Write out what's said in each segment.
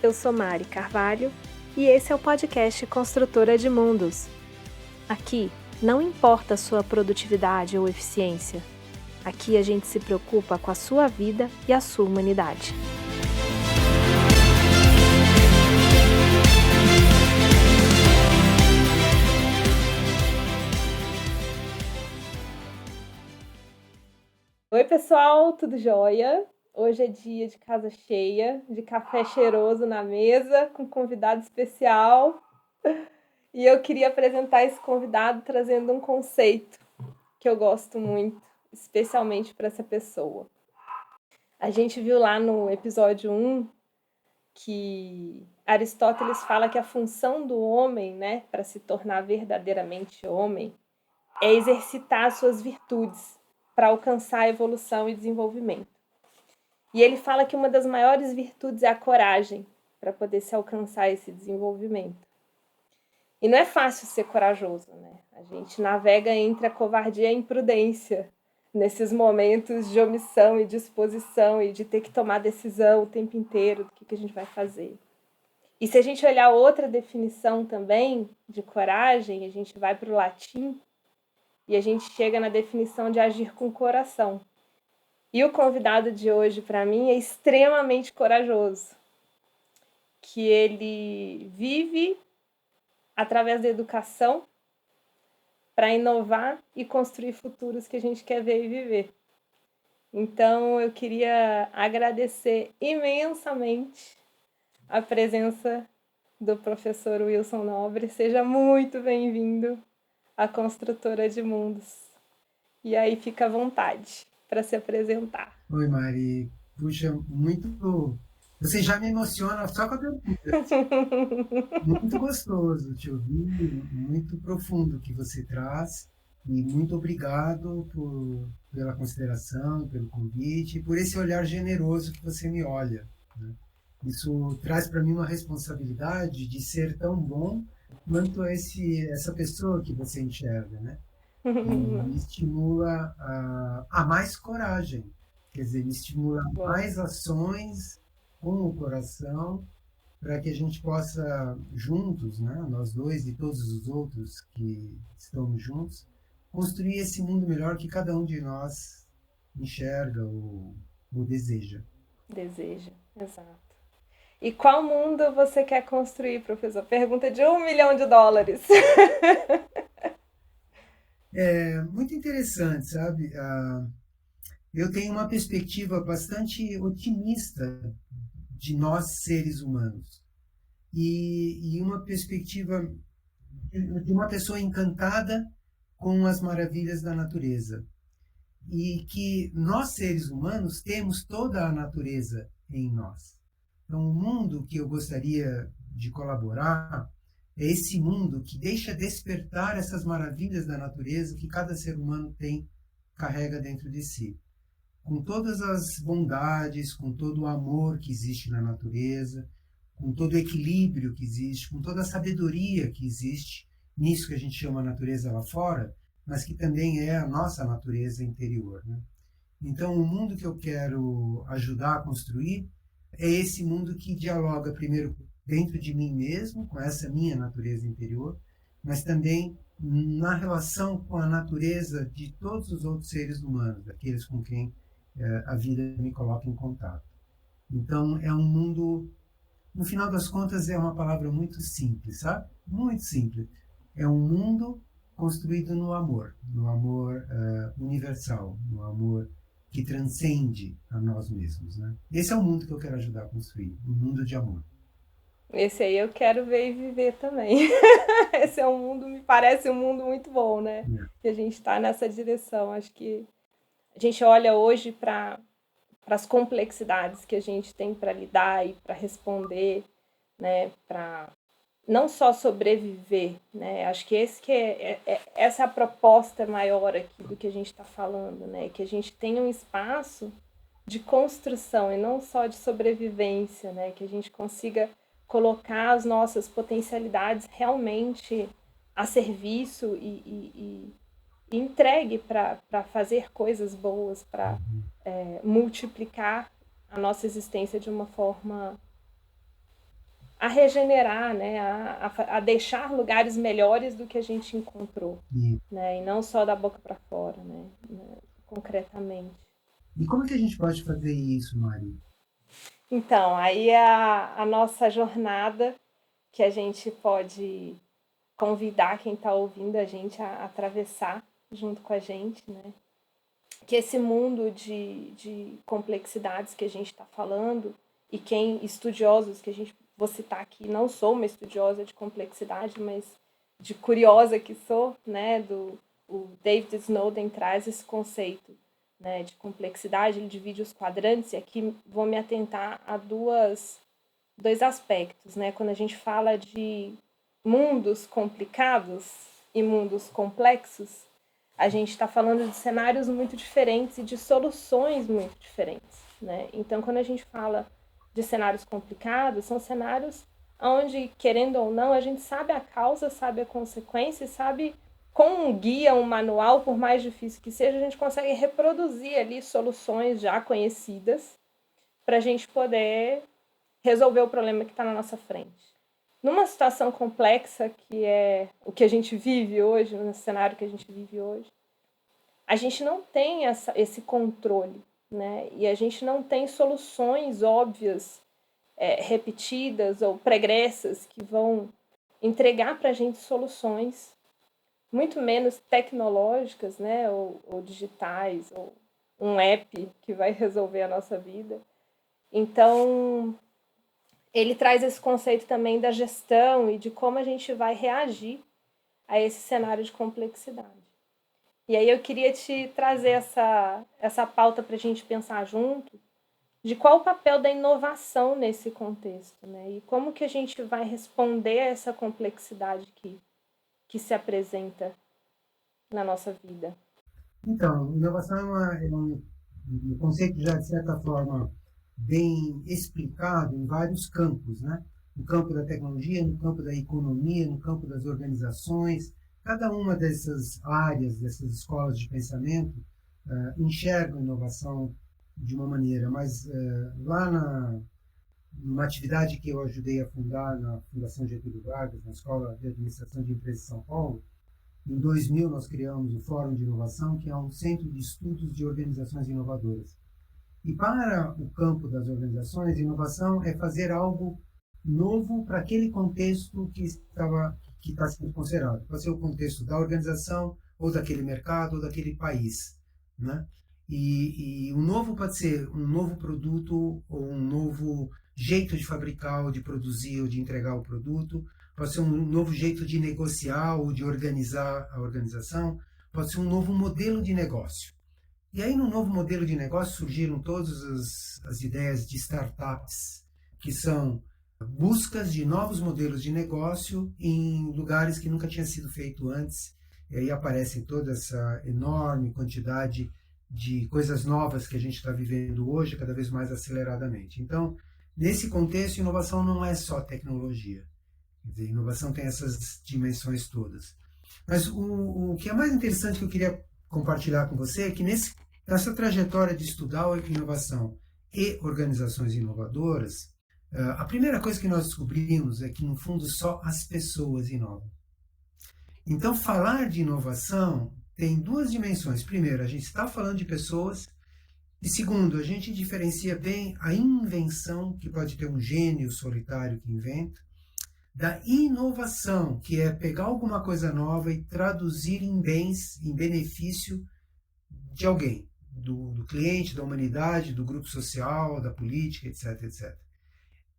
Eu sou Mari Carvalho e esse é o podcast Construtora de Mundos. Aqui não importa a sua produtividade ou eficiência. Aqui a gente se preocupa com a sua vida e a sua humanidade. Oi pessoal, tudo jóia? Hoje é dia de casa cheia, de café cheiroso na mesa, com convidado especial. E eu queria apresentar esse convidado trazendo um conceito que eu gosto muito, especialmente para essa pessoa. A gente viu lá no episódio 1 que Aristóteles fala que a função do homem, para se tornar verdadeiramente homem, é exercitar suas virtudes para alcançar a evolução e desenvolvimento. E ele fala que uma das maiores virtudes é a coragem para poder se alcançar esse desenvolvimento. E não é fácil ser corajoso, né? A gente navega entre a covardia e a imprudência nesses momentos de omissão e disposição e de ter que tomar decisão o tempo inteiro do que a gente vai fazer. E se a gente olhar outra definição também de coragem, a gente vai para o latim e a gente chega na definição de agir com o coração. E o convidado de hoje, para mim, é extremamente corajoso, que ele vive através da educação para inovar e construir futuros que a gente quer ver e viver. Então, eu queria agradecer imensamente a presença do professor Wilson Nobre. Seja muito bem-vindo à Construtora de Mundos. E aí, fica à vontade para se apresentar. Oi, Mari. Puxa, muito... Você já me emociona só com a pergunta. Muito gostoso te ouvir, muito profundo que você traz. E muito obrigado pela consideração, pelo convite, e por esse olhar generoso que você me olha, né? Isso traz para mim uma responsabilidade de ser tão bom quanto essa pessoa que você enxerga, né? E me estimula a mais coragem, quer dizer, me estimula a mais ações com o coração para que a gente possa juntos, né, nós dois e todos os outros que estamos juntos, construir esse mundo melhor que cada um de nós enxerga ou deseja. Deseja, exato. E qual mundo você quer construir, professor? Pergunta de $1 milhão. É muito interessante, sabe? Eu tenho uma perspectiva bastante otimista de nós, seres humanos. E uma perspectiva de uma pessoa encantada com as maravilhas da natureza. E que nós, seres humanos, temos toda a natureza em nós. Então, o mundo que eu gostaria de colaborar é esse mundo que deixa despertar essas maravilhas da natureza que cada ser humano carrega dentro de si. Com todas as bondades, com todo o amor que existe na natureza, com todo o equilíbrio que existe, com toda a sabedoria que existe nisso que a gente chama natureza lá fora, mas que também é a nossa natureza interior, né? Então, o mundo que eu quero ajudar a construir é esse mundo que dialoga primeiro dentro de mim mesmo, com essa minha natureza interior, mas também na relação com a natureza de todos os outros seres humanos, daqueles com quem a vida me coloca em contato. Então, é um mundo, no final das contas, é uma palavra muito simples, sabe? Muito simples. É um mundo construído no amor universal, no amor que transcende a nós mesmos, né? Esse é o mundo que eu quero ajudar a construir, um mundo de amor. Esse aí eu quero ver e viver também. Esse é um mundo, me parece um mundo muito bom, né? Que a gente está nessa direção. Acho que a gente olha hoje para as complexidades que a gente tem para lidar e para responder, né? Para não só sobreviver, né? Acho que essa é a proposta maior aqui do que a gente está falando, né? Que a gente tenha um espaço de construção e não só de sobrevivência, né? Que a gente consiga colocar as nossas potencialidades realmente a serviço e entregue para fazer coisas boas, para multiplicar a nossa existência de uma forma a regenerar, né, a deixar lugares melhores do que a gente encontrou, E, né, e não só da boca para fora, né, concretamente. e como é que a gente pode fazer isso, Mari? Então, aí é a nossa jornada que a gente pode convidar quem está ouvindo a gente a atravessar junto com a gente, né? Que esse mundo de complexidades que a gente está falando, e quem estudiosos que a gente vou citar aqui, não sou uma estudiosa de complexidade, mas de curiosa que sou, né? O David Snowden traz esse conceito, né, de complexidade, ele divide os quadrantes, e aqui vou me atentar a dois aspectos, né? Quando a gente fala de mundos complicados e mundos complexos, a gente está falando de cenários muito diferentes e de soluções muito diferentes, né? Então, quando a gente fala de cenários complicados, são cenários onde, querendo ou não, a gente sabe a causa, sabe a consequência, sabe com um guia, um manual, por mais difícil que seja, a gente consegue reproduzir ali soluções já conhecidas para a gente poder resolver o problema que está na nossa frente. Numa situação complexa, que é o que a gente vive hoje, no cenário que a gente vive hoje, a gente não tem esse controle, né? E a gente não tem soluções óbvias, repetidas ou pregressas que vão entregar para a gente soluções, muito menos tecnológicas, né? Ou digitais, ou um app que vai resolver a nossa vida. Então, ele traz esse conceito também da gestão e de como a gente vai reagir a esse cenário de complexidade. E aí eu queria te trazer essa pauta para a gente pensar junto, de qual o papel da inovação nesse contexto, né? E como que a gente vai responder a essa complexidade que se apresenta na nossa vida. Então, inovação é um conceito já, de certa forma, bem explicado em vários campos, né? No campo da tecnologia, no campo da economia, no campo das organizações. Cada uma dessas áreas, dessas escolas de pensamento, enxerga a inovação de uma maneira, mas numa atividade que eu ajudei a fundar na Fundação Getúlio Vargas, na Escola de Administração de Empresas de São Paulo, em 2000 nós criamos o Fórum de Inovação, que é um centro de estudos de organizações inovadoras. E para o campo das organizações, inovação é fazer algo novo para aquele contexto que está sendo considerado. Pode ser o contexto da organização, ou daquele mercado, ou daquele país, né? E o novo pode ser um novo produto, ou um novo jeito de fabricar, ou de produzir, ou de entregar o produto. Pode ser um novo jeito de negociar ou de organizar a organização. Pode ser um novo modelo de negócio. E aí, no novo modelo de negócio, surgiram todas as ideias de startups, que são buscas de novos modelos de negócio em lugares que nunca tinha sido feito antes. E aí aparece toda essa enorme quantidade de coisas novas que a gente está vivendo hoje, cada vez mais aceleradamente. Então, nesse contexto, inovação não é só tecnologia. Quer dizer, inovação tem essas dimensões todas. Mas o que é mais interessante que eu queria compartilhar com você é que nessa trajetória de estudar a inovação e organizações inovadoras, a primeira coisa que nós descobrimos é que, no fundo, só as pessoas inovam. Então, falar de inovação tem duas dimensões. Primeiro, a gente está falando de pessoas. E segundo, a gente diferencia bem a invenção, que pode ter um gênio solitário que inventa, da inovação, que é pegar alguma coisa nova e traduzir em bens, em benefício de alguém, do cliente, da humanidade, do grupo social, da política, etc, etc.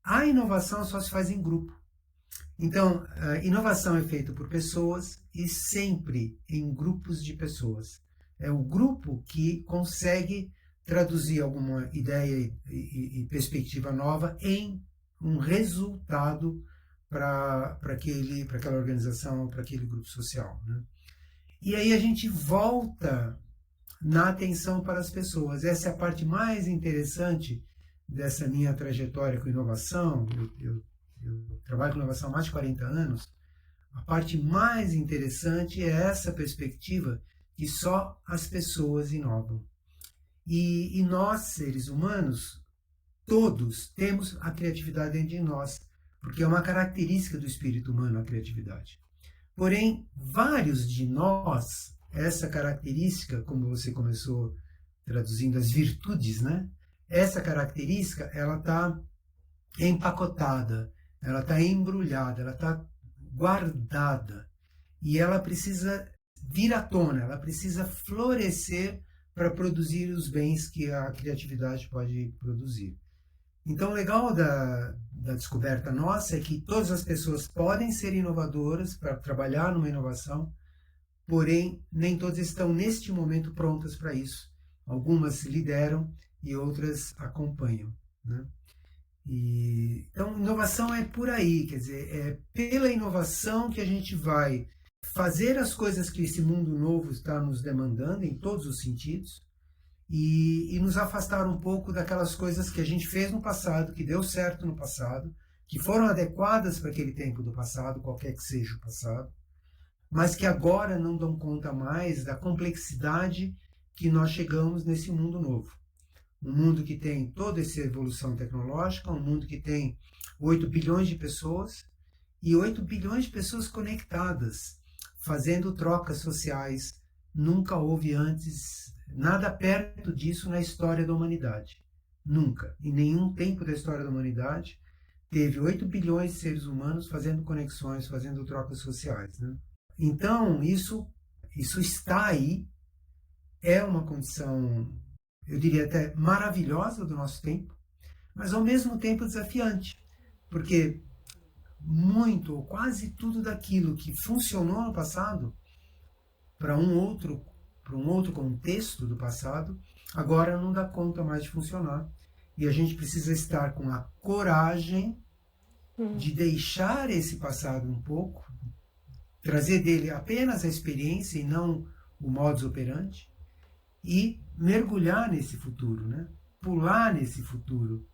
A inovação só se faz em grupo. Então, a inovação é feita por pessoas e sempre em grupos de pessoas. É o grupo que consegue traduzir alguma ideia e perspectiva nova em um resultado para aquela organização, para aquele grupo social, né? E aí a gente volta na atenção para as pessoas. Essa é a parte mais interessante dessa minha trajetória com inovação. Eu trabalho com inovação há mais de 40 anos. A parte mais interessante é essa perspectiva que só as pessoas inovam. E nós, seres humanos, todos temos a criatividade dentro de nós. porque é uma característica do espírito humano a criatividade. Porém, vários de nós, essa característica, como você começou traduzindo as virtudes, né? Essa característica, ela está empacotada, ela está embrulhada, ela está guardada e ela precisa vir à tona, ela precisa florescer para produzir os bens que a criatividade pode produzir. Então, o legal da descoberta nossa é que todas as pessoas podem ser inovadoras para trabalhar numa inovação, porém, nem todas estão neste momento prontas para isso. Algumas lideram e outras acompanham, né? Então, inovação é por aí, quer dizer, é pela inovação que a gente vai fazer as coisas que esse mundo novo está nos demandando, em todos os sentidos, e nos afastar um pouco daquelas coisas que a gente fez no passado, que deu certo no passado, que foram adequadas para aquele tempo do passado, qualquer que seja o passado, mas que agora não dão conta mais da complexidade que nós chegamos nesse mundo novo. Um mundo que tem toda essa evolução tecnológica, um mundo que tem 8 bilhões de pessoas e 8 bilhões de pessoas conectadas, fazendo trocas sociais. Nunca houve antes nada perto disso na história da humanidade. Nunca. Em nenhum tempo da história da humanidade teve 8 bilhões de seres humanos fazendo conexões, fazendo trocas sociais, né? Então, isso está aí, é uma condição, eu diria até maravilhosa do nosso tempo, mas ao mesmo tempo desafiante, porque muito ou quase tudo daquilo que funcionou no passado para um outro contexto do passado, agora não dá conta mais de funcionar. E a gente precisa estar com a coragem de deixar esse passado um pouco, trazer dele apenas a experiência e não o modus operandi, e mergulhar nesse futuro, né? Pular nesse futuro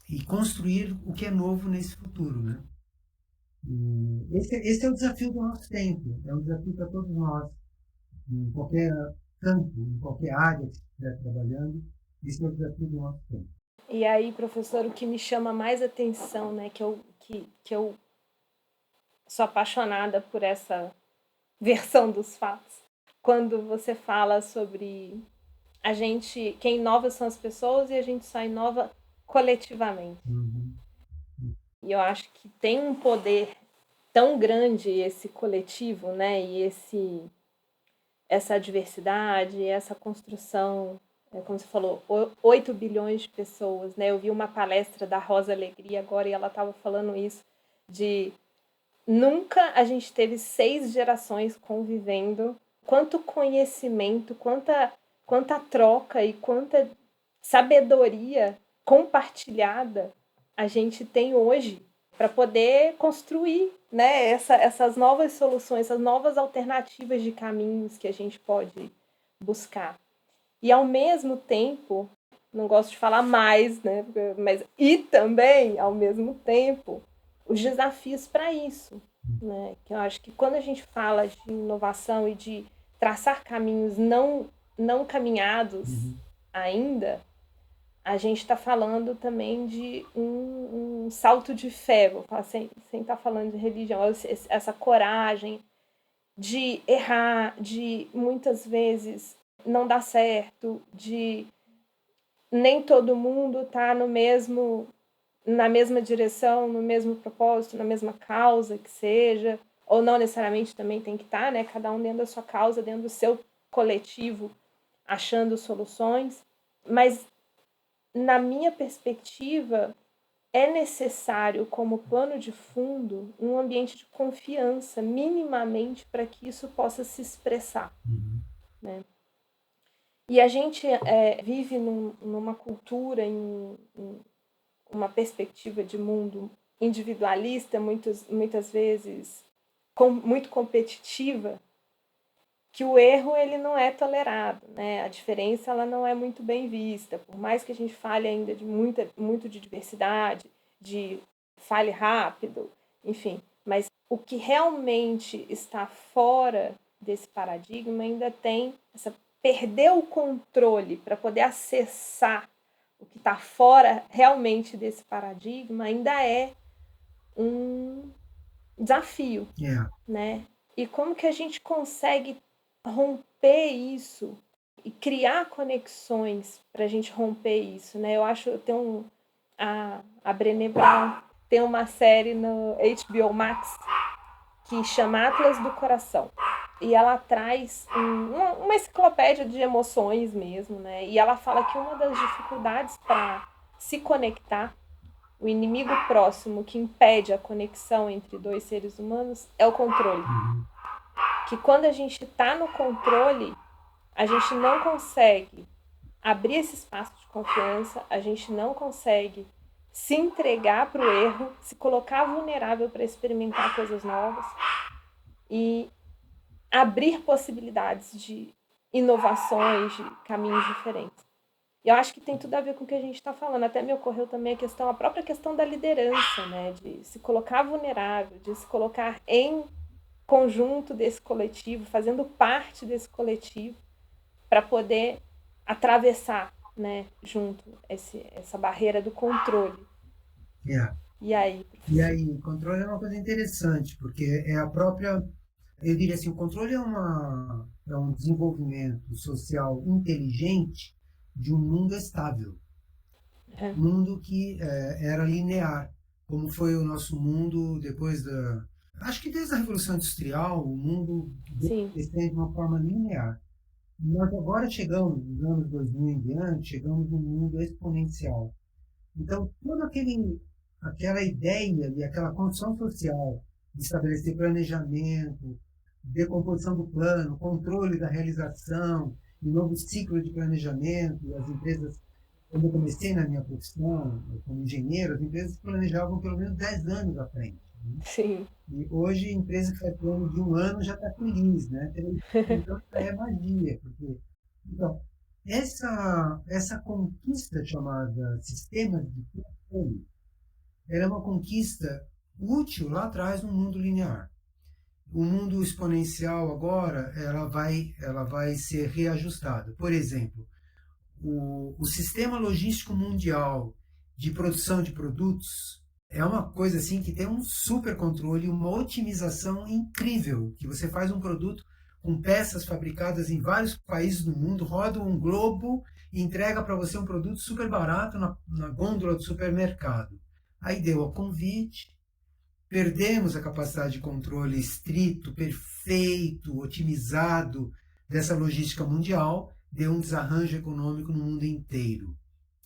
e construir o que é novo nesse futuro, né? Esse é o desafio do nosso tempo, é um desafio para todos nós, em qualquer campo, em qualquer área que estiver trabalhando, esse é o desafio do nosso tempo. E aí, professor, o que me chama mais atenção, né, que eu sou apaixonada por essa versão dos fatos, quando você fala sobre a gente, quem inova são as pessoas e a gente só inova coletivamente. Uhum. E eu acho que tem um poder tão grande esse coletivo, né, e essa diversidade, essa construção, como você falou, 8 bilhões de pessoas, né? Eu vi uma palestra da Rosa Alegria agora e ela estava falando isso, de nunca a gente teve 6 gerações convivendo, quanto conhecimento, quanta troca e quanta sabedoria compartilhada a gente tem hoje para poder construir, né, essas novas soluções, essas novas alternativas de caminhos que a gente pode buscar. E ao mesmo tempo, não gosto de falar mais, né, mas e também, ao mesmo tempo, os desafios para isso, né? Que eu acho que quando a gente fala de inovação e de traçar caminhos não caminhados ainda, a gente está falando também de um salto de fé, vou falar, sem estar falando de religião, essa coragem de errar, de muitas vezes não dar certo, de nem todo mundo tá na mesma direção, no mesmo propósito, na mesma causa que seja, ou não necessariamente também tem que estar, né? Cada um dentro da sua causa, dentro do seu coletivo, achando soluções, mas na minha perspectiva, é necessário, como pano de fundo, um ambiente de confiança, minimamente, para que isso possa se expressar. Né? E a gente vive numa cultura, em uma perspectiva de mundo individualista, muitas vezes muito competitiva, que o erro ele não é tolerado, né? A diferença ela não é muito bem vista, por mais que a gente fale ainda de muito de diversidade, de fale rápido, enfim, mas o que realmente está fora desse paradigma ainda tem essa perder o controle para poder acessar o que está fora realmente desse paradigma ainda é um desafio, É, né? E como que a gente consegue romper isso e criar conexões para a gente romper isso, né? Eu acho, tem a Brené Brown tem uma série no HBO Max que chama Atlas do Coração. E ela traz uma enciclopédia de emoções mesmo, né? E ela fala que uma das dificuldades para se conectar, o inimigo próximo que impede a conexão entre dois seres humanos é o controle. uhum, Que quando a gente está no controle, a gente não consegue abrir esse espaço de confiança, a gente não consegue se entregar para o erro, se colocar vulnerável para experimentar coisas novas e abrir possibilidades de inovações, de caminhos diferentes. E eu acho que tem tudo a ver com o que a gente está falando. Até me ocorreu também a própria questão da liderança, né? De se colocar vulnerável, de se colocar em conjunto desse coletivo, fazendo parte desse coletivo, para poder atravessar, né, junto essa barreira do controle. é. E aí, E professor? aí, controle é uma coisa interessante, porque é a própria, eu diria assim, o controle é um desenvolvimento social inteligente de um mundo estável, É, mundo que era linear, como foi o nosso mundo depois da, acho que desde a Revolução Industrial, o mundo sim, descende de uma forma linear. Nós agora chegamos, nos anos 2000 em diante, chegamos num mundo exponencial. Então, aquela ideia e aquela construção social de estabelecer planejamento, decomposição do plano, controle da realização, um novo ciclo de planejamento, as empresas, quando eu comecei na minha profissão, como engenheiro, as empresas planejavam pelo menos 10 anos à frente. Né? sim, E hoje, a empresa que faz plano de um ano já está feliz, né? Então, já é magia, porque então, essa conquista chamada sistema de controle, ela é uma conquista útil lá atrás no mundo linear. O mundo exponencial agora, ela vai ser reajustada. Por exemplo, o sistema logístico mundial de produção de produtos é uma coisa assim que tem um super controle, uma otimização incrível, que você faz um produto com peças fabricadas em vários países do mundo, roda um globo e entrega para você um produto super barato na gôndola do supermercado. Aí deu a convite, perdemos a capacidade de controle estrito, perfeito, otimizado dessa logística mundial, deu um desarranjo econômico no mundo inteiro,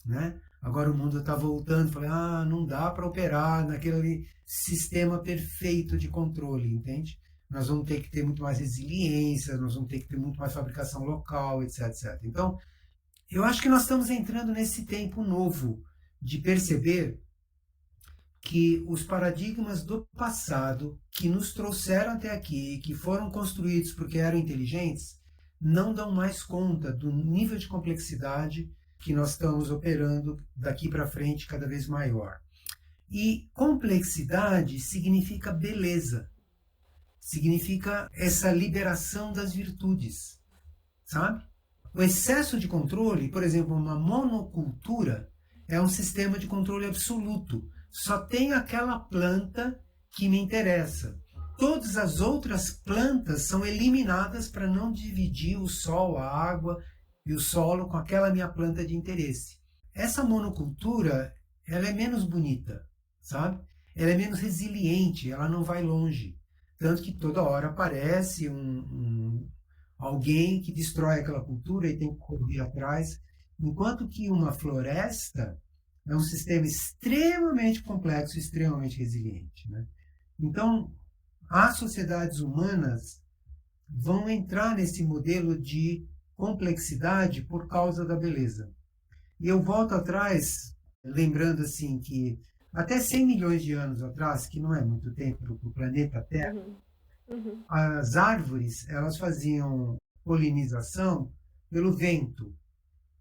né? Agora o mundo está voltando, falei, não dá para operar naquele sistema perfeito de controle, entende? Nós vamos ter que ter muito mais resiliência, nós vamos ter que ter muito mais fabricação local, etc, etc. Então, eu acho que nós estamos entrando nesse tempo novo de perceber que os paradigmas do passado que nos trouxeram até aqui, que foram construídos porque eram inteligentes, não dão mais conta do nível de complexidade que nós estamos operando daqui para frente cada vez maior. E complexidade significa beleza, significa essa liberação das virtudes, sabe? O excesso de controle, por exemplo, uma monocultura, é um sistema de controle absoluto. Só tem aquela planta que me interessa. Todas as outras plantas são eliminadas para não dividir o sol, a água e o solo com aquela minha planta de interesse. Essa monocultura, ela é menos bonita, sabe? Ela é menos resiliente, ela não vai longe. Tanto que toda hora aparece alguém que destrói aquela cultura e tem que correr atrás, enquanto que uma floresta é um sistema extremamente complexo, extremamente resiliente. Né? Então, as sociedades humanas vão entrar nesse modelo de complexidade por causa da beleza. E eu volto atrás, lembrando assim que até 100 milhões de anos atrás, que não é muito tempo para o planeta Terra, uhum, uhum, as árvores elas faziam polinização pelo vento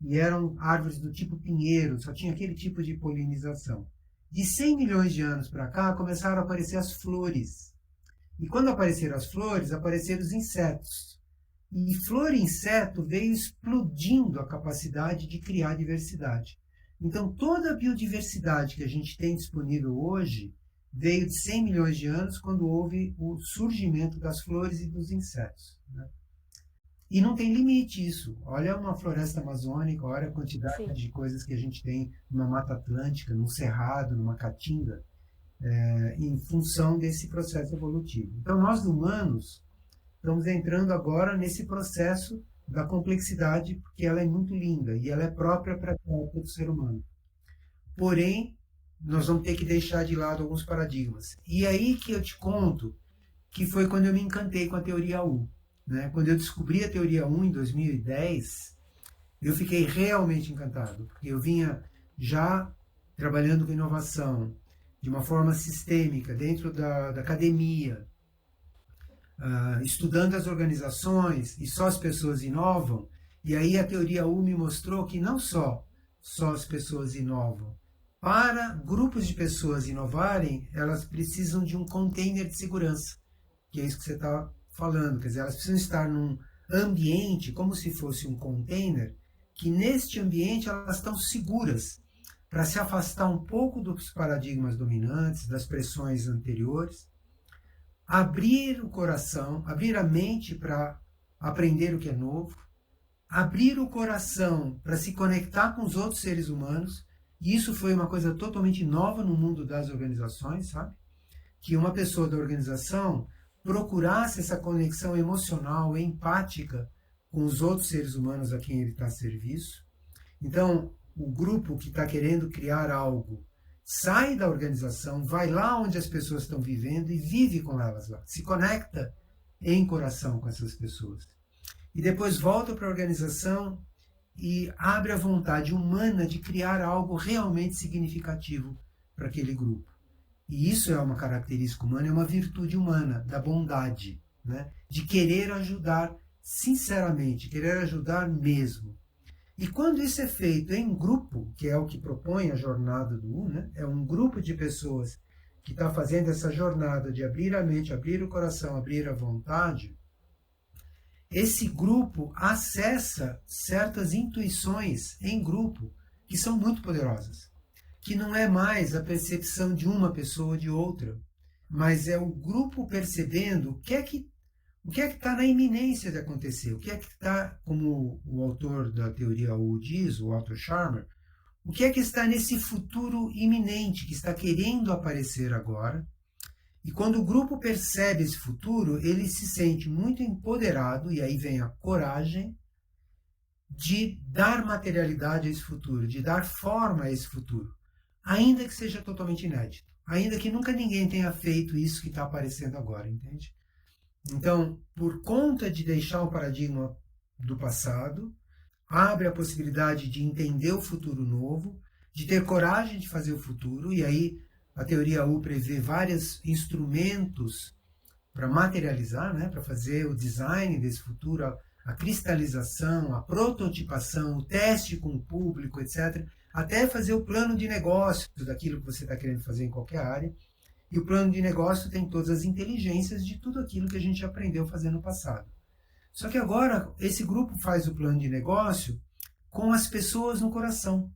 e eram árvores do tipo pinheiro, só tinha aquele tipo de polinização. De 100 milhões de anos para cá começaram a aparecer as flores. E quando apareceram as flores, apareceram os insetos. E flor e inseto veio explodindo a capacidade de criar diversidade. Então, toda a biodiversidade que a gente tem disponível hoje veio de 100 milhões de anos, quando houve o surgimento das flores e dos insetos. Né? E não tem limite isso. Olha uma floresta amazônica, olha a quantidade Sim, de coisas que a gente tem numa Mata Atlântica, num cerrado, numa caatinga, em função desse processo evolutivo. Então, nós humanos estamos entrando agora nesse processo da complexidade, porque ela é muito linda e ela é própria para todo ser humano. Porém, nós vamos ter que deixar de lado alguns paradigmas. E aí que eu te conto que foi quando eu me encantei com a teoria U. Né? Quando eu descobri a teoria U em 2010, eu fiquei realmente encantado, porque eu vinha já trabalhando com inovação de uma forma sistêmica dentro da academia, estudando as organizações e só as pessoas inovam. E aí a teoria U me mostrou que não só as pessoas inovam. Para grupos de pessoas inovarem, elas precisam de um container de segurança, que é isso que você está falando. Quer dizer, elas precisam estar num ambiente como se fosse um container, que neste ambiente elas estão seguras para se afastar um pouco dos paradigmas dominantes, das pressões anteriores, abrir o coração, abrir a mente para aprender o que é novo, abrir o coração para se conectar com os outros seres humanos. E isso foi uma coisa totalmente nova no mundo das organizações, sabe? Que uma pessoa da organização procurasse essa conexão emocional, empática com os outros seres humanos a quem ele está a serviço. Então, o grupo que está querendo criar algo sai da organização, vai lá onde as pessoas estão vivendo e vive com elas lá, se conecta em coração com essas pessoas. E depois volta para a organização e abre a vontade humana de criar algo realmente significativo para aquele grupo. E isso é uma característica humana, é uma virtude humana, da bondade, né? De querer ajudar sinceramente, querer ajudar mesmo. E quando isso é feito em grupo, que é o que propõe a jornada do U, né? É um grupo de pessoas que está fazendo essa jornada de abrir a mente, abrir o coração, abrir a vontade, esse grupo acessa certas intuições em grupo que são muito poderosas, que não é mais a percepção de uma pessoa ou de outra, mas é o grupo percebendo o que é que está na iminência de acontecer, o que é que está, como o autor da teoria U diz, o Arthur Schharmer, o que é que está nesse futuro iminente, que está querendo aparecer agora. E quando o grupo percebe esse futuro, ele se sente muito empoderado, e aí vem a coragem de dar materialidade a esse futuro, de dar forma a esse futuro, ainda que seja totalmente inédito, ainda que nunca ninguém tenha feito isso que está aparecendo agora, entende? Então, por conta de deixar o paradigma do passado, abre a possibilidade de entender o futuro novo, de ter coragem de fazer o futuro, e aí a teoria U prevê vários instrumentos para materializar, né, para fazer o design desse futuro, a cristalização, a prototipação, o teste com o público, etc., até fazer o plano de negócio daquilo que você está querendo fazer em qualquer área. E o plano de negócio tem todas as inteligências de tudo aquilo que a gente aprendeu a fazer no passado. Só que agora esse grupo faz o plano de negócio com as pessoas no coração.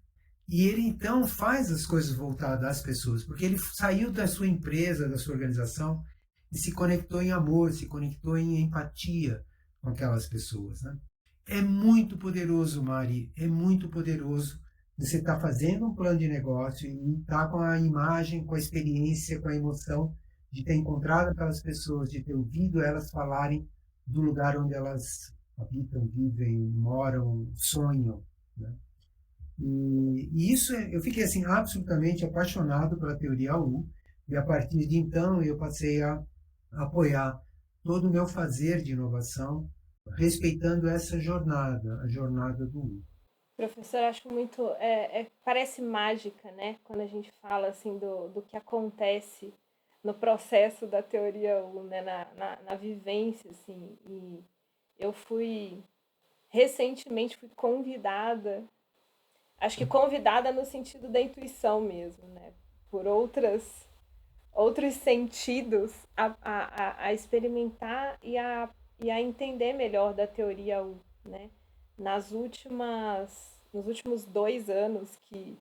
E ele então faz as coisas voltadas às pessoas, porque ele saiu da sua empresa, da sua organização, e se conectou em amor, se conectou em empatia com aquelas pessoas. Né? É muito poderoso, Mari, é muito poderoso você estar fazendo um plano de negócio e estar com a imagem, com a experiência, com a emoção de ter encontrado aquelas pessoas, de ter ouvido elas falarem do lugar onde elas habitam, vivem, moram, sonham. Né? E isso, eu fiquei assim absolutamente apaixonado pela teoria U, e a partir de então eu passei a apoiar todo o meu fazer de inovação, respeitando essa jornada, a jornada do U. professor, acho muito. Parece mágica, né? Quando a gente fala assim do que acontece no processo da teoria U, né? Na vivência, assim. E eu fui. Recentemente fui convidada, acho que convidada no sentido da intuição mesmo, né? Por outros sentidos a experimentar e a entender melhor da teoria U, né? Nos últimos 2 anos que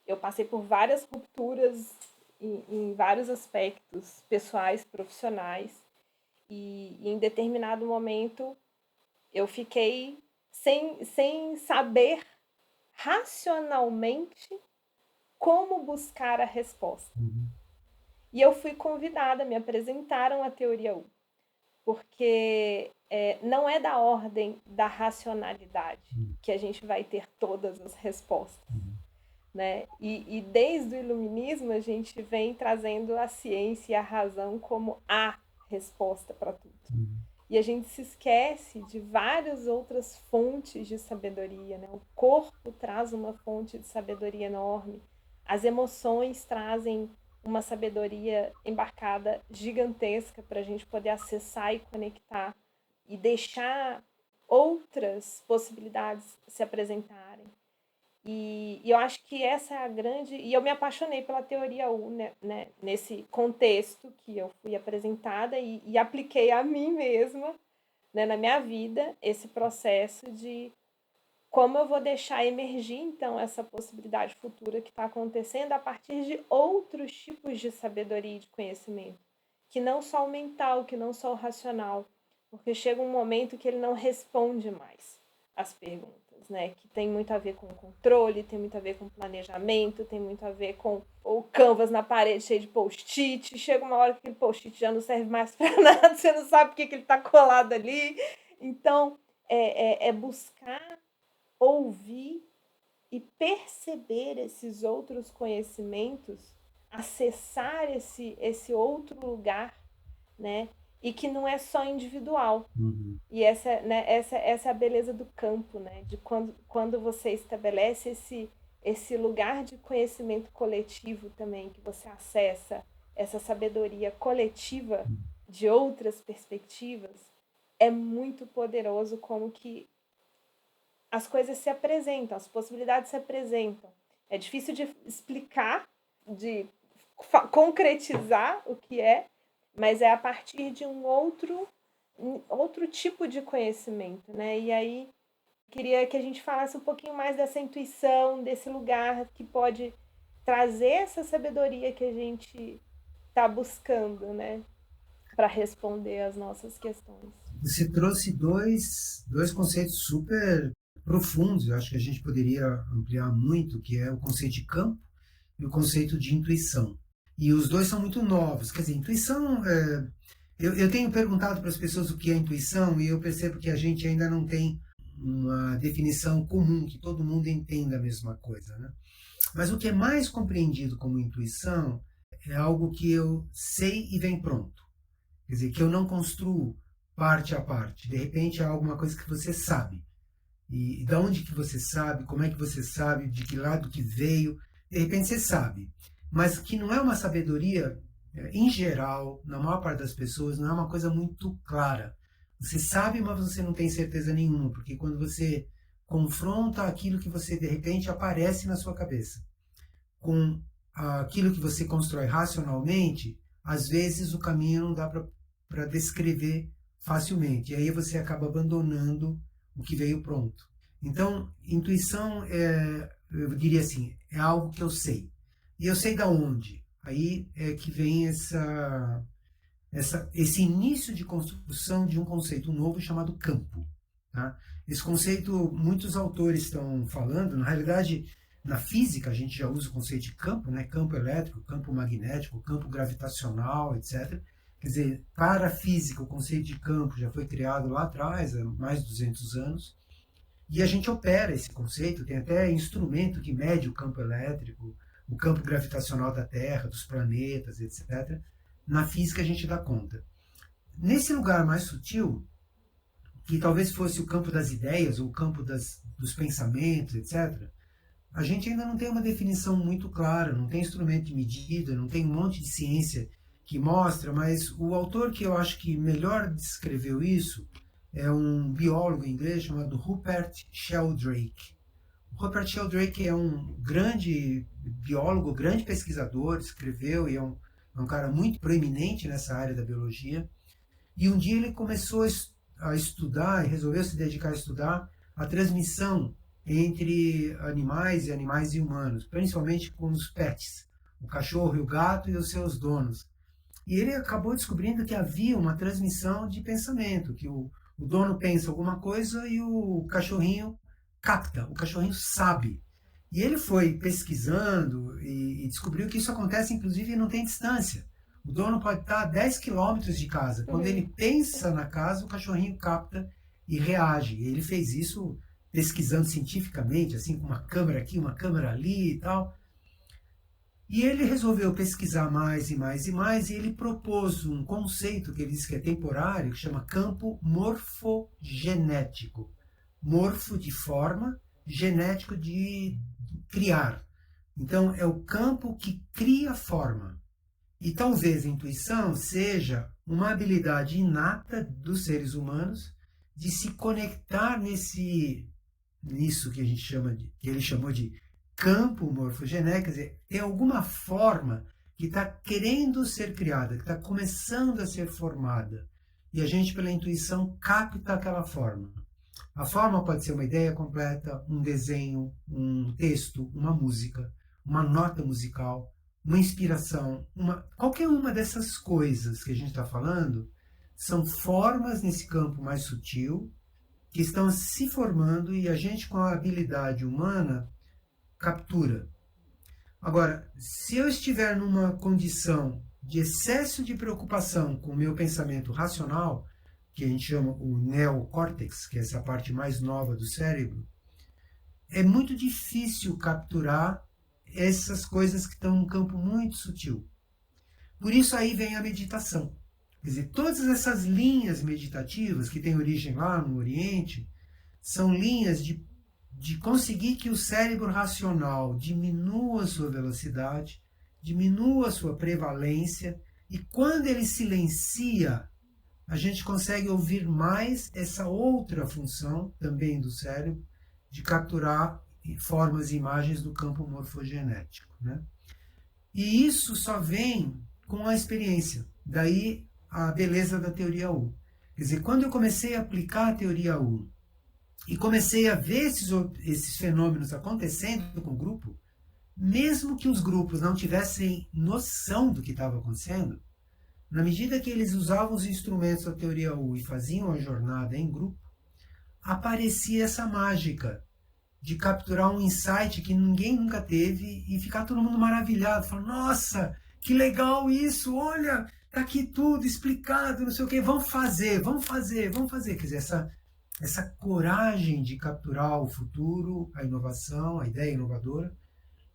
eu passei por várias rupturas em vários aspectos pessoais, profissionais, e em determinado momento eu fiquei sem saber racionalmente como buscar a resposta. E eu fui convidada, me apresentaram a teoria U, porque não é da ordem da racionalidade que a gente vai ter todas as respostas. Né? E desde o iluminismo a gente vem trazendo a ciência e a razão como a resposta para tudo. E a gente se esquece de várias outras fontes de sabedoria. Né? O corpo traz uma fonte de sabedoria enorme. As emoções trazem uma sabedoria embarcada gigantesca para a gente poder acessar e conectar e deixar outras possibilidades se apresentarem. E eu acho que essa é a grande... E eu me apaixonei pela teoria U, né, nesse contexto que eu fui apresentada e apliquei a mim mesma, né, na minha vida, esse processo de como eu vou deixar emergir, então, essa possibilidade futura que está acontecendo a partir de outros tipos de sabedoria e de conhecimento, que não só o mental, que não só o racional, porque chega um momento que ele não responde mais às perguntas. Né, que tem muito a ver com controle, tem muito a ver com planejamento, tem muito a ver com o canvas na parede cheio de post-it. Chega uma hora que aquele post-it já não serve mais para nada, você não sabe por que ele está colado ali. Então, é buscar ouvir e perceber esses outros conhecimentos, acessar esse outro lugar, né? E que não é só individual. E essa é a beleza do campo, né? De quando você estabelece esse lugar de conhecimento coletivo também, que você acessa essa sabedoria coletiva de outras perspectivas, é muito poderoso como que as coisas se apresentam, as possibilidades se apresentam. É difícil de explicar, de concretizar o que é, mas é a partir de um outro tipo de conhecimento, né? E aí queria que a gente falasse um pouquinho mais dessa intuição, desse lugar que pode trazer essa sabedoria que a gente está buscando, né? Para responder às nossas questões. Você trouxe dois conceitos super profundos, eu acho que a gente poderia ampliar muito, que é o conceito de campo e o conceito de intuição. E os dois são muito novos. Quer dizer, intuição... Eu tenho perguntado para as pessoas o que é intuição e eu percebo que a gente ainda não tem uma definição comum, que todo mundo entenda a mesma coisa. Né? Mas o que é mais compreendido como intuição é algo que eu sei e vem pronto. Quer dizer, que eu não construo parte a parte. De repente é alguma coisa que você sabe. E de onde que você sabe, como é que você sabe, de que lado que veio, de repente você sabe. Mas que não é uma sabedoria, em geral, na maior parte das pessoas, não é uma coisa muito clara. Você sabe, mas você não tem certeza nenhuma, porque quando você confronta aquilo que você, de repente, aparece na sua cabeça, com aquilo que você constrói racionalmente, às vezes o caminho não dá para descrever facilmente. E aí você acaba abandonando o que veio pronto. Então, intuição, eu diria assim, é algo que eu sei. E eu sei da onde. Aí é que vem esse início de construção de um conceito novo chamado campo. Tá? Esse conceito, muitos autores estão falando, na realidade, na física a gente já usa o conceito de campo, né? Campo elétrico, campo magnético, campo gravitacional, etc. Quer dizer, para a física, o conceito de campo já foi criado lá atrás, há mais de 200 anos, e a gente opera esse conceito, tem até instrumento que mede o campo elétrico, o campo gravitacional da Terra, dos planetas, etc. Na física a gente dá conta. Nesse lugar mais sutil, que talvez fosse o campo das ideias, ou o campo dos pensamentos, etc., a gente ainda não tem uma definição muito clara, não tem instrumento de medida, não tem um monte de ciência que mostra, mas o autor que eu acho que melhor descreveu isso é um biólogo inglês chamado Rupert Sheldrake. O Rupert Sheldrake é um grande biólogo, grande pesquisador, escreveu e é um cara muito proeminente nessa área da biologia. E um dia ele começou a estudar e resolveu se dedicar a estudar a transmissão entre animais e humanos, principalmente com os pets, o cachorro e o gato e os seus donos. E ele acabou descobrindo que havia uma transmissão de pensamento, que o dono pensa alguma coisa e o cachorrinho capta, o cachorrinho sabe. E ele foi pesquisando e descobriu que isso acontece, inclusive, não tem distância. O dono pode estar a 10 quilômetros de casa. Quando ele pensa na casa, o cachorrinho capta e reage. E ele fez isso pesquisando cientificamente, assim, com uma câmera aqui, uma câmera ali e tal. E ele resolveu pesquisar mais e mais e mais, e ele propôs um conceito que ele diz que é temporário, que chama campo morfogenético. Morfo de forma, genético de criar. Então, é o campo que cria forma. E talvez a intuição seja uma habilidade inata dos seres humanos de se conectar nisso que a gente chama que ele chamou de campo morfogenético, quer dizer, tem alguma forma que está querendo ser criada, que está começando a ser formada. E a gente, pela intuição, capta aquela forma. A forma pode ser uma ideia completa, um desenho, um texto, uma música, uma nota musical, uma inspiração, qualquer uma dessas coisas que a gente está falando são formas nesse campo mais sutil que estão se formando e a gente, com a habilidade humana, captura. Agora, se eu estiver numa condição de excesso de preocupação com o meu pensamento racional, que a gente chama o neocórtex, que é essa parte mais nova do cérebro, é muito difícil capturar essas coisas que estão num campo muito sutil. Por isso aí vem a meditação. Quer dizer, todas essas linhas meditativas que têm origem lá no Oriente são linhas de conseguir que o cérebro racional diminua sua velocidade, diminua sua prevalência, e quando ele silencia, a gente consegue ouvir mais essa outra função também do cérebro de capturar formas e imagens do campo morfogenético, né? E isso só vem com a experiência. Daí a beleza da teoria U. Quer dizer, quando eu comecei a aplicar a teoria U e comecei a ver esses fenômenos acontecendo com o grupo, mesmo que os grupos não tivessem noção do que estava acontecendo, na medida que eles usavam os instrumentos da teoria U e faziam a jornada em grupo, aparecia essa mágica de capturar um insight que ninguém nunca teve e ficar todo mundo maravilhado, falando, nossa, que legal isso, olha, tá aqui tudo explicado, não sei o que, vamos fazer, vamos fazer, vamos fazer. Quer dizer, essa coragem de capturar o futuro, a inovação, a ideia inovadora,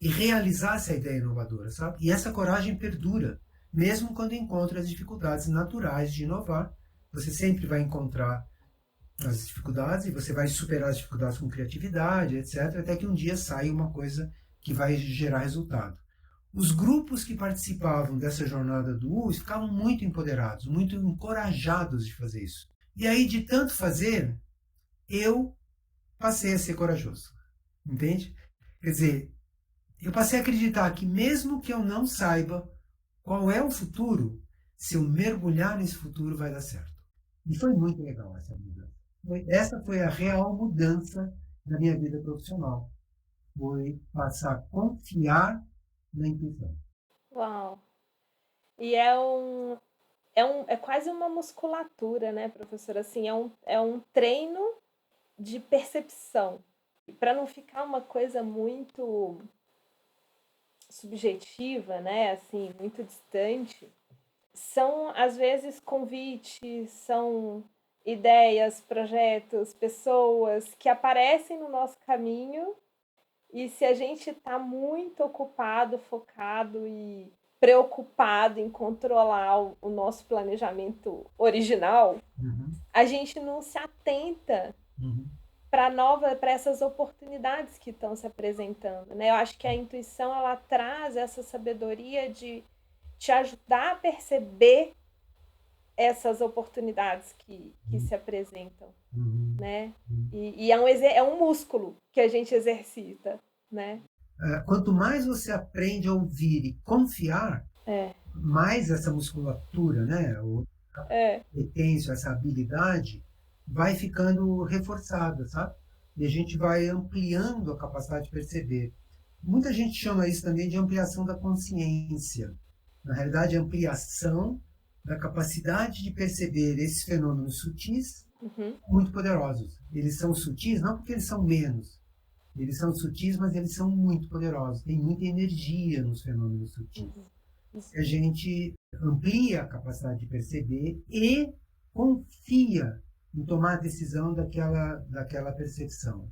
e realizar essa ideia inovadora, sabe? E essa coragem perdura, mesmo quando encontra as dificuldades naturais de inovar. Você sempre vai encontrar as dificuldades e você vai superar as dificuldades com criatividade, etc., até que um dia saia uma coisa que vai gerar resultado. Os grupos que participavam dessa jornada do U ficavam muito empoderados, muito encorajados de fazer isso. E aí, de tanto fazer, eu passei a ser corajoso. Entende? Quer dizer, eu passei a acreditar que mesmo que eu não saiba qual é o futuro, se eu mergulhar nesse futuro vai dar certo. E foi muito legal essa mudança. Essa foi a real mudança da minha vida profissional. Foi passar a confiar na intuição. Uau! E é quase uma musculatura, né, professora? Assim, é um treino de percepção. Para não ficar uma coisa muito subjetiva, né, assim, muito distante, são às vezes convites, são ideias, projetos, pessoas que aparecem no nosso caminho, e se a gente está muito ocupado, focado e preocupado em controlar o nosso planejamento original, a gente não se atenta para essas oportunidades que estão se apresentando, né? Eu acho que a intuição ela traz essa sabedoria de te ajudar a perceber essas oportunidades que se apresentam, né? E é um músculo que a gente exercita, né? Quanto mais você aprende a ouvir e confiar, mais essa musculatura, né, ou competência, essa habilidade, vai ficando reforçada, sabe? E a gente vai ampliando a capacidade de perceber. Muita gente chama isso também de ampliação da consciência. Na realidade, ampliação da capacidade de perceber esses fenômenos sutis Uhum. muito poderosos. Eles são sutis não porque eles são menos. Eles são sutis, mas eles são muito poderosos. Tem muita energia nos fenômenos sutis. Isso. A gente amplia a capacidade de perceber e confia em tomar a decisão daquela percepção.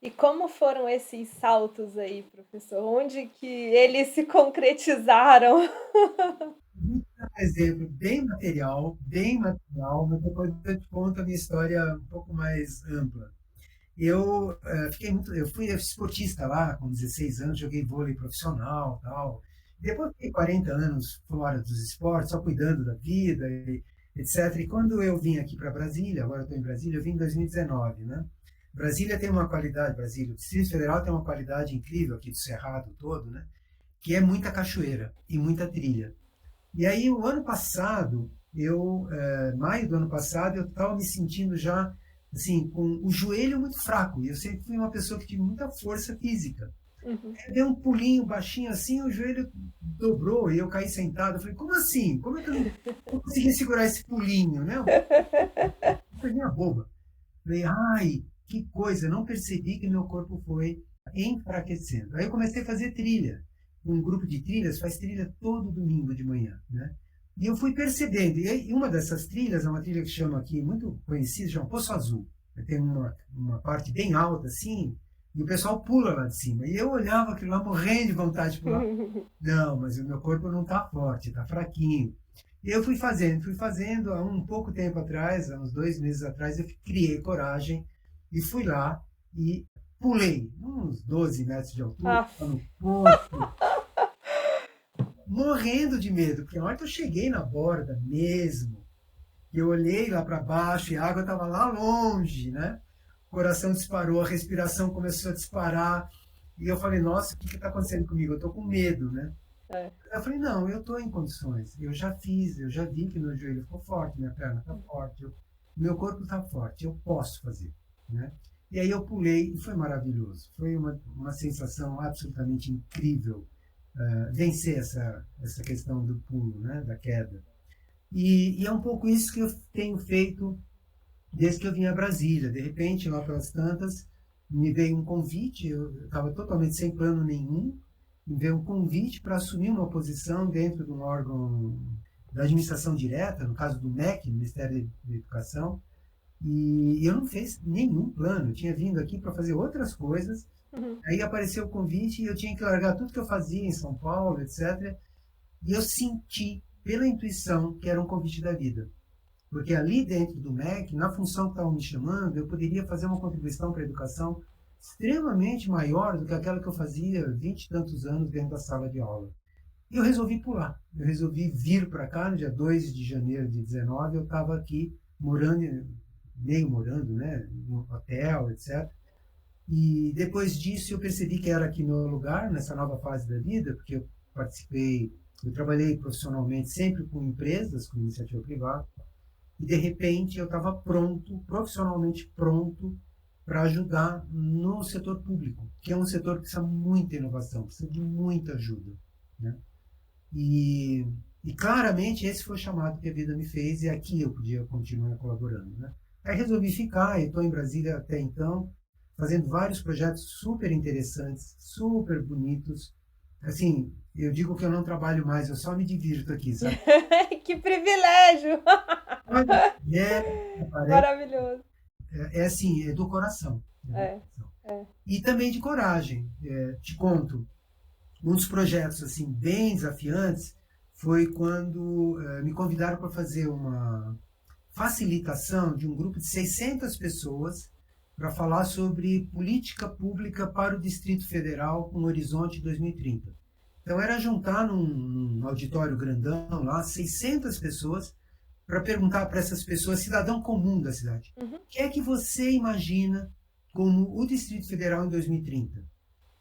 E como foram esses saltos aí, professor? Onde que eles se concretizaram? Um exemplo bem material, mas depois eu te conto a minha história um pouco mais ampla. Eu fui esportista lá com 16 anos, joguei vôlei profissional, tal. Depois fiquei 40 anos fora dos esportes, só cuidando da vida, etc. E quando eu vim aqui para Brasília, agora estou em Brasília, eu vim em 2019, né? Brasília tem uma qualidade, Brasília, o Distrito Federal tem uma qualidade incrível aqui do Cerrado todo, né? Que é muita cachoeira e muita trilha. E aí, o ano passado, maio do ano passado, eu estava me sentindo já, assim, com o joelho muito fraco. E eu sempre fui uma pessoa que tive muita força física. Uhum. Eu dei um pulinho baixinho assim, o joelho dobrou e eu caí sentado. Eu falei, como assim? Como é que eu não consegui segurar esse pulinho, né? Coisinha boba. Falei, ai, que coisa, não percebi que meu corpo foi enfraquecendo. Aí eu comecei a fazer trilha. Um grupo de trilhas faz trilha todo domingo de manhã, né? E eu fui percebendo, e uma dessas trilhas é uma trilha que chama aqui, muito conhecida, chama Poço Azul. Tem uma parte bem alta, assim, e o pessoal pula lá de cima. E eu olhava aquilo lá morrendo de vontade de pular. Não, mas o meu corpo não está forte, está fraquinho. E eu fui fazendo, há um pouco tempo atrás, há uns 2 meses atrás, eu criei coragem e fui lá e pulei uns 12 metros de altura, Ah, no poço, morrendo de medo, porque na hora que eu cheguei na borda mesmo, eu olhei lá para baixo e a água estava lá longe, né? O coração disparou, a respiração começou a disparar, e eu falei, nossa, o que está acontecendo comigo? Eu estou com medo, né? é. Eu falei, não, eu estou em condições. Eu já fiz, eu já vi que meu joelho ficou forte, minha perna está forte, meu corpo está forte, eu posso fazer, né? E aí eu pulei e foi maravilhoso. Foi uma sensação absolutamente incrível vencer essa questão do pulo, né, da queda. E é um pouco isso que eu tenho feito desde que eu vim a Brasília. De repente, lá pelas tantas, me veio um convite, eu estava totalmente sem plano nenhum, me veio um convite para assumir uma posição dentro de um órgão da administração direta, no caso do MEC, Ministério da Educação, e eu não fiz nenhum plano, eu tinha vindo aqui para fazer outras coisas, Uhum. aí apareceu o convite e eu tinha que largar tudo que eu fazia em São Paulo, etc. E eu senti, pela intuição, que era um convite da vida. Porque ali dentro do MEC, na função que estavam me chamando, eu poderia fazer uma contribuição para a educação extremamente maior do que aquela que eu fazia 20 e tantos anos dentro da sala de aula. E eu resolvi pular. Eu resolvi vir para cá no dia 2 de janeiro de 19. Eu estava aqui morando, meio morando, né, no hotel, etc. E depois disso eu percebi que era aqui meu lugar, nessa nova fase da vida, porque eu trabalhei profissionalmente sempre com empresas, com iniciativa privada, e de repente eu estava pronto, profissionalmente pronto, para ajudar no setor público, que é um setor que precisa de muita inovação, precisa de muita ajuda, né? E, e claramente esse foi o chamado que a vida me fez e aqui eu podia continuar colaborando, né? Aí resolvi ficar, e estou em Brasília até então, fazendo vários projetos super interessantes, super bonitos. Assim, eu digo que eu não trabalho mais, eu só me divirto aqui, sabe? Que privilégio! É, parece, Maravilhoso. é assim, é do coração. É do É, coração. é. E também de coragem. Te conto, um dos projetos assim bem desafiantes foi quando me convidaram para fazer uma facilitação de um grupo de 600 pessoas para falar sobre política pública para o Distrito Federal com horizonte 2030. Então era juntar num auditório grandão lá 600 pessoas para perguntar para essas pessoas, cidadão comum da cidade, Uhum. o que é que você imagina como o Distrito Federal em 2030?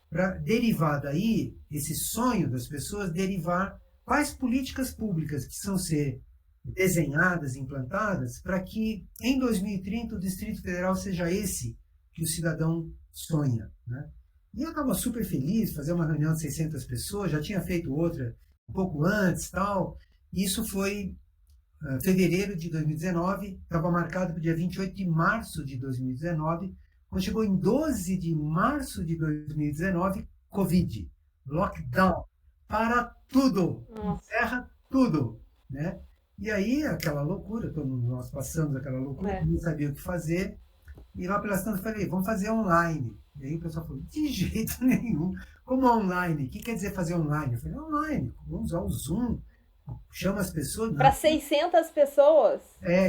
Para derivar daí, esse sonho das pessoas, derivar quais políticas públicas precisam ser desenhadas, implantadas, para que em 2030 o Distrito Federal seja esse que o cidadão sonha, né? E eu estava super feliz, fazer uma reunião de 600 pessoas, já tinha feito outra um pouco antes, tal. Isso foi fevereiro de 2019, estava marcado para o dia 28 de março de 2019. Quando chegou em 12 de março de 2019, Covid, lockdown, para tudo, Nossa. encerra tudo, né? E aí, aquela loucura, todos nós passamos aquela loucura, É. não sabia o que fazer, e lá pelas tantas eu falei, vamos fazer online. E aí o pessoal falou, de jeito nenhum. Como online? O que quer dizer fazer online? Eu falei, online, vamos usar o Zoom, chama as pessoas. Para Não, 600 pessoas?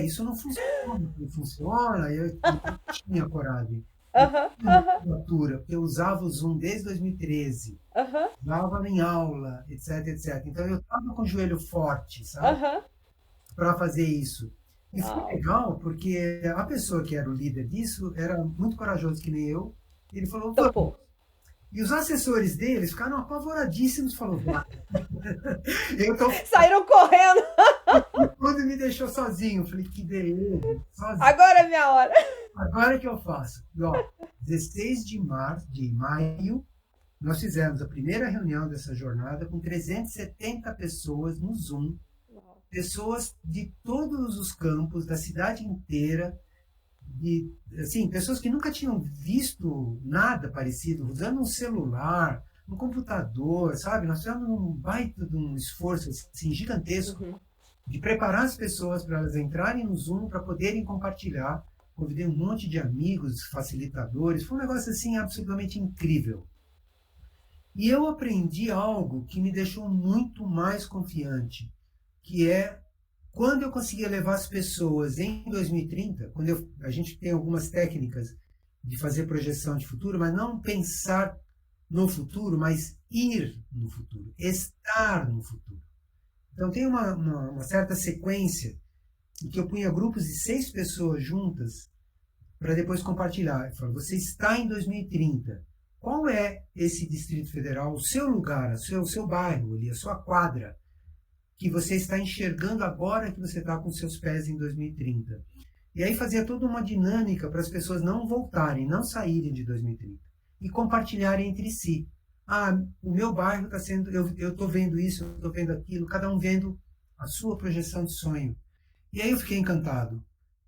isso não funciona. Não funciona, eu não tinha coragem. Eu Aham, tinha aham, musculatura, porque eu usava o Zoom desde 2013, aham, usava em aula, etc, etc. Então eu estava com o joelho forte, sabe, aham. para fazer isso. E foi Uau. legal, porque a pessoa que era o líder disso era muito corajoso que nem eu. Ele falou, vamos. Topou. E os assessores deles ficaram apavoradíssimos, falou, vai. Eu tô, Saíram correndo. quando me deixou sozinho, eu falei, que beleza, sozinho. Agora é minha hora. Agora que eu faço? E, ó, 16 de maio, nós fizemos a primeira reunião dessa jornada com 370 pessoas no Zoom, Uau. pessoas de todos os campos, da cidade inteira, de, assim, pessoas que nunca tinham visto nada parecido, usando um celular, um computador, sabe? Nós tivemos um baita de um esforço assim, gigantesco Uhum. de preparar as pessoas para elas entrarem no Zoom, para poderem compartilhar. Convidei um monte de amigos, facilitadores, foi um negócio assim absolutamente incrível. E eu aprendi algo que me deixou muito mais confiante, que é quando eu conseguia levar as pessoas em 2030, a gente tem algumas técnicas de fazer projeção de futuro, mas não pensar no futuro, mas ir no futuro, estar no futuro. Então tem uma certa sequência em que eu punha grupos de 6 pessoas juntas para depois compartilhar. Eu falo, você está em 2030. Qual é esse Distrito Federal, o seu lugar, o seu bairro, ali, a sua quadra, que você está enxergando agora que você está com seus pés em 2030? E aí fazia toda uma dinâmica para as pessoas não voltarem, não saírem de 2030 e compartilharem entre si. Ah, o meu bairro está sendo, eu estou vendo isso, eu estou vendo aquilo, cada um vendo a sua projeção de sonho. E aí eu fiquei encantado,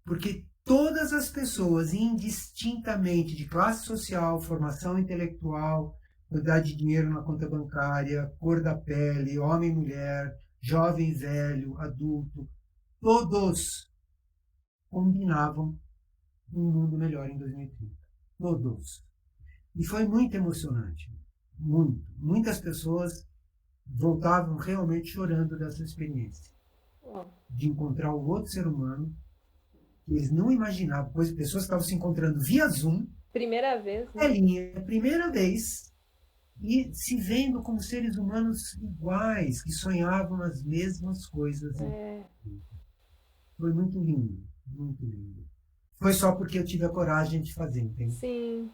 porque todas as pessoas, indistintamente de classe social, formação intelectual, quantidade de dinheiro na conta bancária, cor da pele, homem, mulher, jovem, velho, adulto, todos combinavam um mundo melhor em 2030. Todos. E foi muito emocionante. Muito. Muitas pessoas voltavam realmente chorando dessa experiência. Uau. De encontrar o outro ser humano que eles não imaginavam, pois pessoas estavam se encontrando via Zoom, Primeira vez, né? telinha, primeira vez, e se vendo como seres humanos iguais, que sonhavam as mesmas coisas. É. Foi muito lindo, muito lindo. Foi só porque eu tive a coragem de fazer, entende? Sim,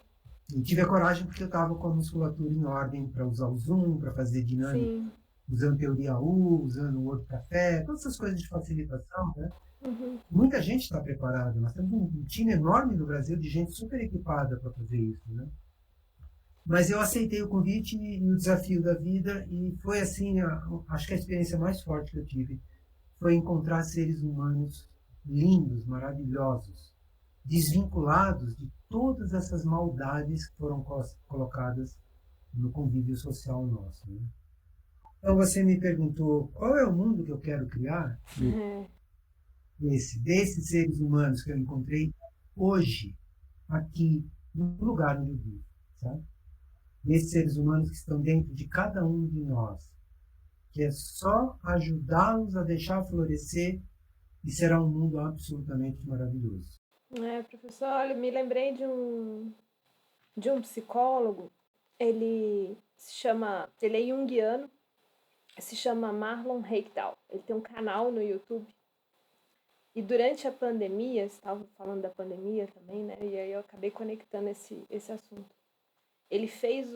Eu tive a coragem porque eu estava com a musculatura em ordem para usar o Zoom, para fazer dinâmica, sim. usando teoria U, usando o outro café, todas essas coisas de facilitação, né? Uhum. Muita gente está preparada. Nós temos um time enorme no Brasil de gente super equipada para fazer isso, né? Mas eu aceitei o convite e o desafio da vida e foi assim, acho que a experiência mais forte que eu tive foi encontrar seres humanos lindos, maravilhosos, desvinculados de todas essas maldades que foram colocadas no convívio social nosso, né? Então você me perguntou qual é o mundo que eu quero criar? É. Desses seres humanos que eu encontrei hoje, aqui, no lugar onde eu vivo, sabe? Desses seres humanos que estão dentro de cada um de nós, que é só ajudá-los a deixar florescer e será um mundo absolutamente maravilhoso. É, professor, olha, me lembrei de um psicólogo, ele é junguiano, se chama Marlon Reikdal. Ele tem um canal no YouTube. E durante a pandemia, você estava falando da pandemia também, né? E aí eu acabei conectando esse assunto. Ele fez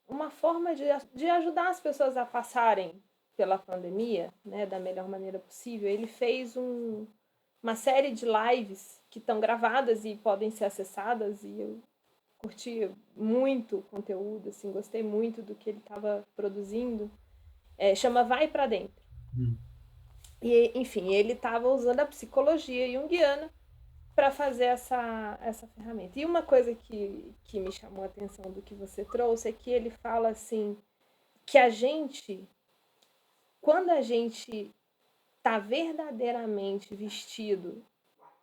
uma forma de ajudar as pessoas a passarem pela pandemia, né, da melhor maneira possível. Ele fez uma série de lives que estão gravadas e podem ser acessadas, e eu curti muito o conteúdo, assim, gostei muito do que ele estava produzindo, chama Vai Pra Dentro. E, enfim, ele estava usando a psicologia junguiana para fazer essa ferramenta. E uma coisa que me chamou a atenção do que você trouxe é que ele fala assim, que a gente, quando a gente está verdadeiramente vestido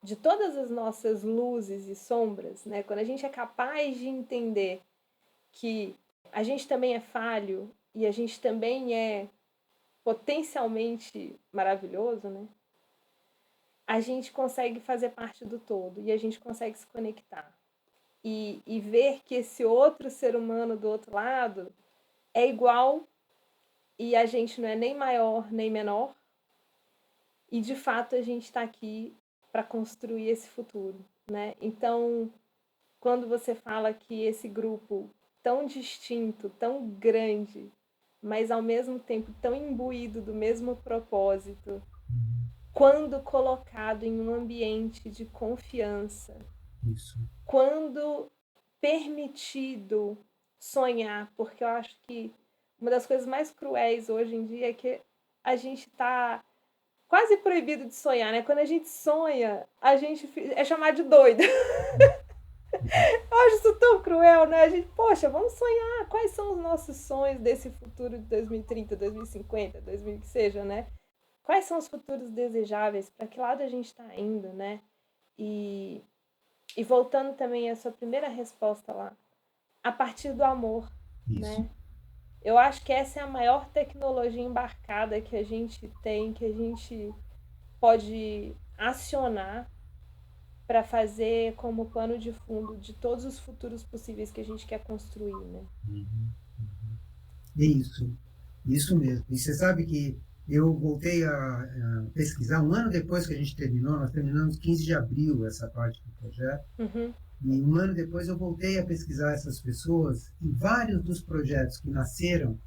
de todas as nossas luzes e sombras, né? Quando a gente é capaz de entender que a gente também é falho e a gente também é potencialmente maravilhoso, né? A gente consegue fazer parte do todo e a gente consegue se conectar. E ver que esse outro ser humano do outro lado é igual e a gente não é nem maior nem menor. E de fato a gente está aqui para construir esse futuro, né? Então, quando você fala que esse grupo tão distinto, tão grande, mas ao mesmo tempo tão imbuído do mesmo propósito, quando colocado em um ambiente de confiança, Isso. quando permitido sonhar, porque eu acho que uma das coisas mais cruéis hoje em dia é que a gente está quase proibido de sonhar, né? Quando a gente sonha, a gente é chamado de doido. Eu acho isso tão cruel, né? A gente, poxa, vamos sonhar. Quais são os nossos sonhos desse futuro de 2030, 2050, 2000 que seja, né? Quais são os futuros desejáveis? Para que lado a gente está indo, né? E, e voltando também à sua primeira resposta lá, a partir do amor, Isso. né? Eu acho que essa é a maior tecnologia embarcada que a gente tem, que a gente pode acionar para fazer como pano de fundo de todos os futuros possíveis que a gente quer construir, né? É isso mesmo. E você sabe que eu voltei a pesquisar um ano depois que a gente terminou, nós terminamos 15 de abril essa parte do projeto, Uhum. e um ano depois eu voltei a pesquisar essas pessoas e vários dos projetos que nasceram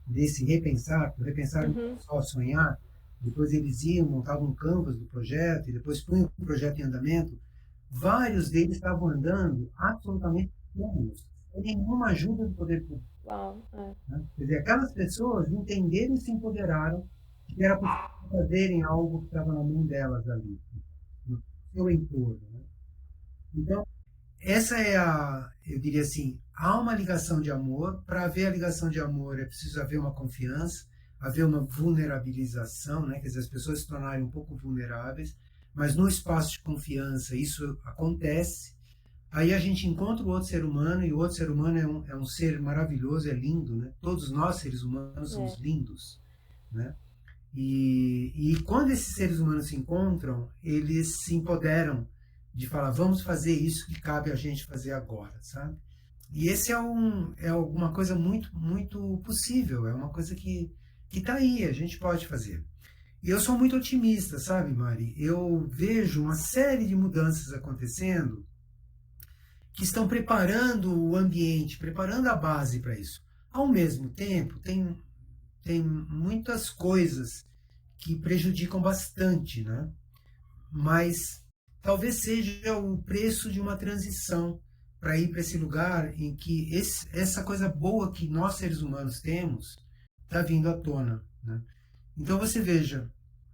desse repensar, o repensar não é só sonhar, depois eles iam, montavam um canvas do projeto e depois punham o projeto em andamento, vários deles estavam andando absolutamente sozinhos, sem nenhuma ajuda do poder público. Uau, Né? Quer dizer, aquelas pessoas entenderam e se empoderaram de que era possível fazerem algo que estava na mão delas ali, no seu entorno. Né? Então, essa é eu diria assim, há uma ligação de amor. Para haver a ligação de amor é preciso haver uma confiança, haver uma vulnerabilização, né? Quer dizer, as pessoas se tornarem um pouco vulneráveis, mas no espaço de confiança isso acontece. Aí a gente encontra o outro ser humano e o outro ser humano é um ser maravilhoso, é lindo, né? Todos nós seres humanos somos lindos, né? E quando esses seres humanos se encontram, eles se empoderam de falar, vamos fazer isso que cabe a gente fazer agora, sabe? E esse é alguma coisa muito, muito possível, é uma coisa que está aí, a gente pode fazer. E eu sou muito otimista, sabe, Mari? Eu vejo uma série de mudanças acontecendo que estão preparando o ambiente, preparando a base para isso. Ao mesmo tempo, tem muitas coisas que prejudicam bastante, né? Mas talvez seja o preço de uma transição para ir para esse lugar em que essa coisa boa que nós seres humanos temos está vindo à tona, né? Então você veja,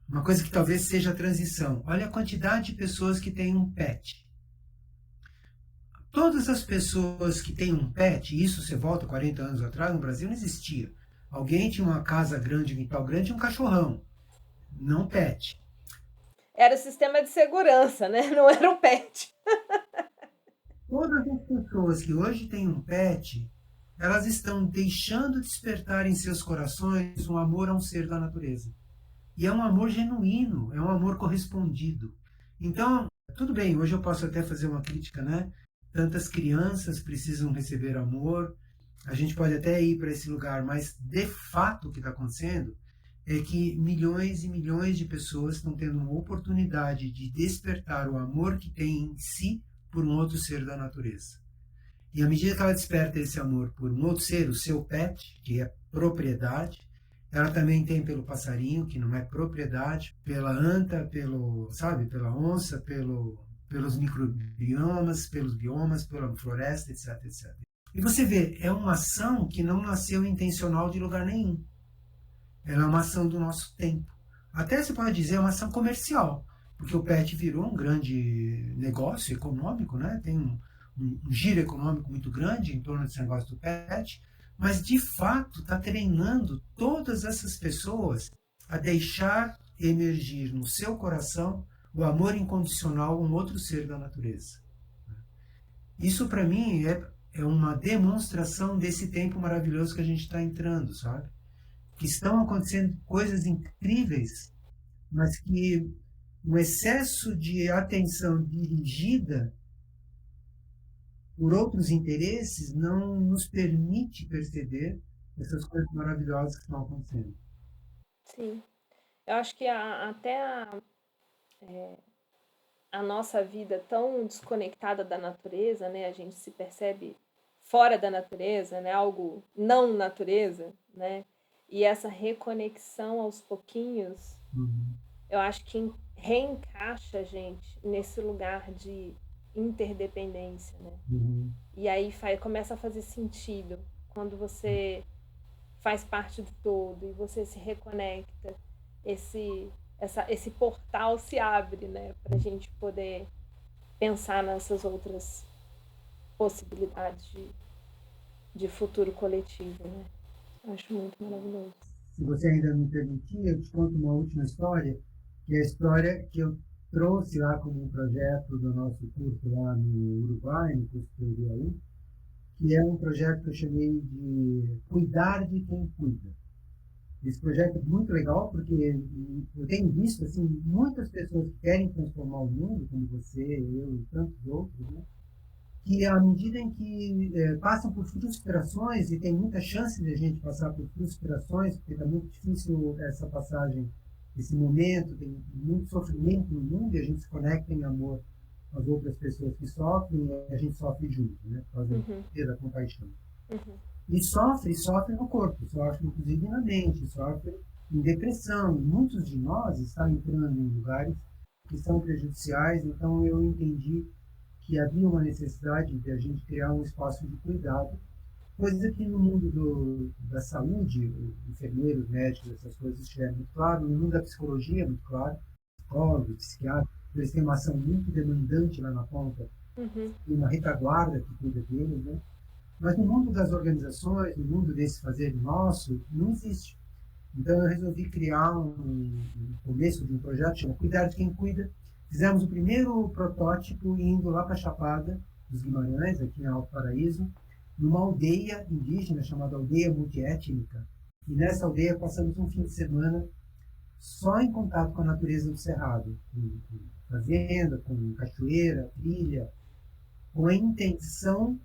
uma coisa que talvez seja a transição. Olha a quantidade de pessoas que têm um pet. Todas as pessoas que têm um pet, isso você volta 40 anos atrás, no Brasil não existia. Alguém tinha uma casa grande, um quintal grande, um cachorrão, não pet. Era o sistema de segurança, né? Não era o pet. Todas as pessoas que hoje têm um pet, elas estão deixando despertar em seus corações um amor a um ser da natureza. E é um amor genuíno, é um amor correspondido. Então, tudo bem, hoje eu posso até fazer uma crítica, né? Tantas crianças precisam receber amor, a gente pode até ir para esse lugar, mas de fato o que está acontecendo é que milhões e milhões de pessoas estão tendo uma oportunidade de despertar o amor que tem em si por um outro ser da natureza. E à medida que ela desperta esse amor por um outro ser, o seu pet, que é propriedade, ela também tem pelo passarinho, que não é propriedade, pela anta, pela onça, pelos microbiomas, pelos biomas, pela floresta, etc, etc. E você vê, é uma ação que não nasceu intencional de lugar nenhum. Ela é uma ação do nosso tempo. Até se pode dizer, é uma ação comercial, porque o PET virou um grande negócio econômico, né? Tem um giro econômico muito grande em torno desse negócio do PET, mas de fato está treinando todas essas pessoas a deixar emergir no seu coração o amor incondicional a um outro ser da natureza. Isso para mim é uma demonstração desse tempo maravilhoso que a gente está entrando, sabe? Que estão acontecendo coisas incríveis, mas que o excesso de atenção dirigida por outros interesses não nos permite perceber essas coisas maravilhosas que estão acontecendo. Sim. Eu acho que até a nossa vida tão desconectada da natureza, né? A gente se percebe fora da natureza, né? Algo não natureza, né? E essa reconexão aos pouquinhos, Uhum. eu acho que reencaixa a gente nesse lugar de interdependência, né? Uhum. E aí começa a fazer sentido quando você faz parte do todo e você se reconecta, esse portal se abre, né, para a gente poder pensar nessas outras possibilidades de futuro coletivo, né? Acho muito maravilhoso. Se você ainda me permitir, eu te conto uma última história, que é a história que eu trouxe lá como um projeto do nosso curso lá no Uruguai, no curso de Teoria 1, que é um projeto que eu chamei de Cuidar de Quem Cuida. Esse projeto é muito legal porque eu tenho visto assim muitas pessoas que querem transformar o mundo, como você, eu e tantos outros, né? Que à medida em que passam por frustrações, e tem muita chance de a gente passar por frustrações, porque está muito difícil essa passagem, esse momento, tem muito sofrimento no mundo, e a gente se conecta em amor às outras pessoas que sofrem, e a gente sofre junto, né? Por causa da compaixão. Uhum. E sofre no corpo, sofre inclusive na mente, sofre em depressão. E muitos de nós estão entrando em lugares que são prejudiciais, então eu entendi que havia uma necessidade de a gente criar um espaço de cuidado, coisa que no mundo da saúde, enfermeiros, médicos, essas coisas estiveram muito claro, no mundo da psicologia, muito claro, psicólogos, psiquiatras, eles têm uma ação muito demandante lá na ponta, Uhum. e uma retaguarda que cuida deles, né? Mas no mundo das organizações, no mundo desse fazer nosso, não existe. Então eu resolvi criar um começo de um projeto chamado Cuidar de Quem Cuida. Fizemos o primeiro protótipo indo lá para a Chapada dos Guimarães, aqui em Alto Paraíso, numa aldeia indígena chamada Aldeia Multiétnica. E nessa aldeia passamos um fim de semana só em contato com a natureza do Cerrado, com fazenda, com cachoeira, trilha, com a intenção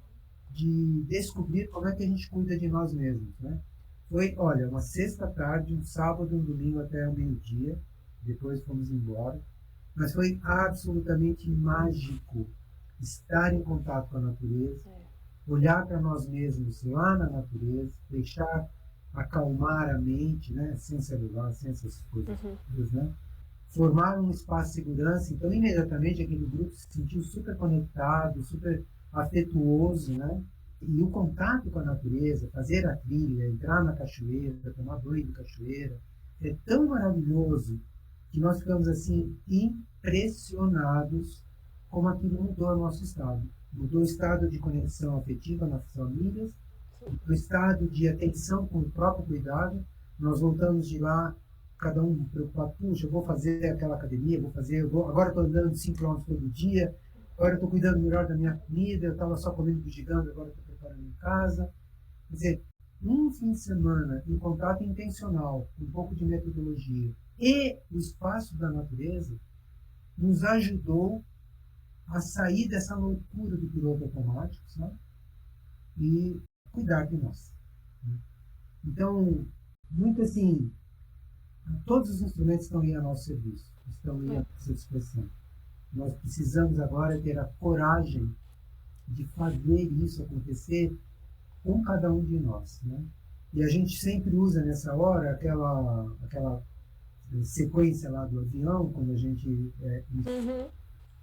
de descobrir como é que a gente cuida de nós mesmos, né? Foi, olha, uma sexta-tarde, um sábado, um domingo até o meio-dia, depois fomos embora, mas foi absolutamente mágico estar em contato com a natureza, olhar para nós mesmos lá na natureza, deixar acalmar a mente, né, sem celular, sem essas coisas, né? Formar um espaço de segurança, então imediatamente aquele grupo se sentiu super conectado, super afetuoso, né? E o contato com a natureza, fazer a trilha, entrar na cachoeira, tomar banho de cachoeira, é tão maravilhoso que nós ficamos assim impressionados como aquilo mudou o nosso estado. Mudou o estado de conexão afetiva nas famílias, o estado de atenção com o próprio cuidado. Nós voltamos de lá, cada um preocupado, puxa, eu vou fazer aquela academia, agora estou andando 5 km todo dia, agora estou cuidando melhor da minha comida, eu estava só comendo bugiganga, agora estou preparando em casa. Quer dizer, um fim de semana em contato intencional, com um pouco de metodologia e o espaço da natureza, nos ajudou a sair dessa loucura do piloto automático, sabe? E cuidar de nós. Então, muito assim, todos os instrumentos estão aí a nosso serviço, estão aí à nossa disposição. Nós precisamos agora ter a coragem de fazer isso acontecer com cada um de nós, né? E a gente sempre usa nessa hora aquela sequência lá do avião, quando a gente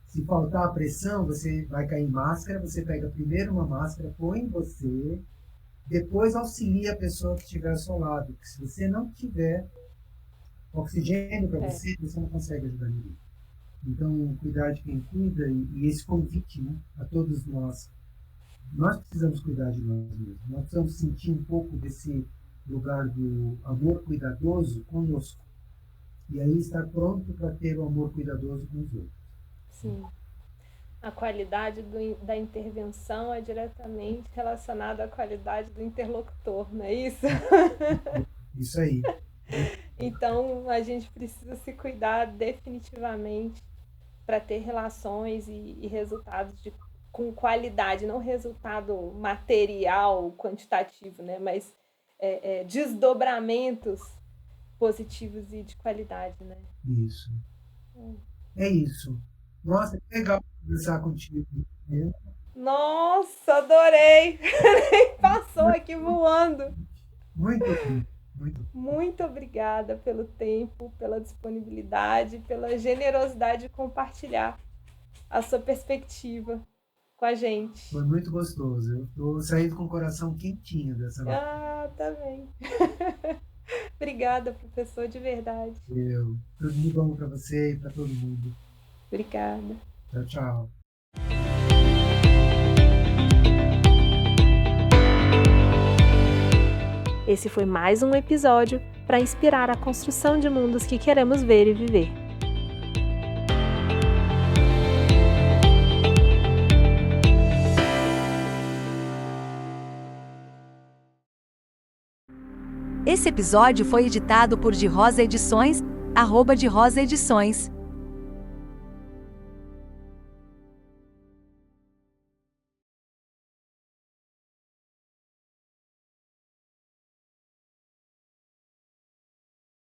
Se faltar a pressão, você vai cair em máscara, você pega primeiro uma máscara, põe em você, depois auxilia a pessoa que estiver ao seu lado. Porque se você não tiver oxigênio para você, você não consegue ajudar ninguém. Então, cuidar de quem cuida e esse convite, né, a todos nós. Nós precisamos cuidar de nós mesmos. Nós precisamos sentir um pouco desse lugar do amor cuidadoso conosco. E aí estar pronto para ter o amor cuidadoso com os outros. Sim. A qualidade da intervenção é diretamente relacionada à qualidade do interlocutor, não é isso? Isso aí. Então, a gente precisa se cuidar definitivamente para ter relações e resultados com qualidade, não resultado material, quantitativo, né? Mas desdobramentos positivos e de qualidade, né? Isso. É isso. Nossa, que legal conversar contigo. Nossa, adorei! Passou aqui voando. Muito bom. Muito obrigada pelo tempo, pela disponibilidade, pela generosidade de compartilhar a sua perspectiva com a gente. Foi muito gostoso. Eu estou saindo com o coração quentinho dessa live. Ah, tá bem. Obrigada, professor, de verdade. Tudo de bom para você e para todo mundo. Obrigada. Tchau, tchau. Esse foi mais um episódio para inspirar a construção de mundos que queremos ver e viver. Esse episódio foi editado por De Rosa Edições, @De Rosa Edições.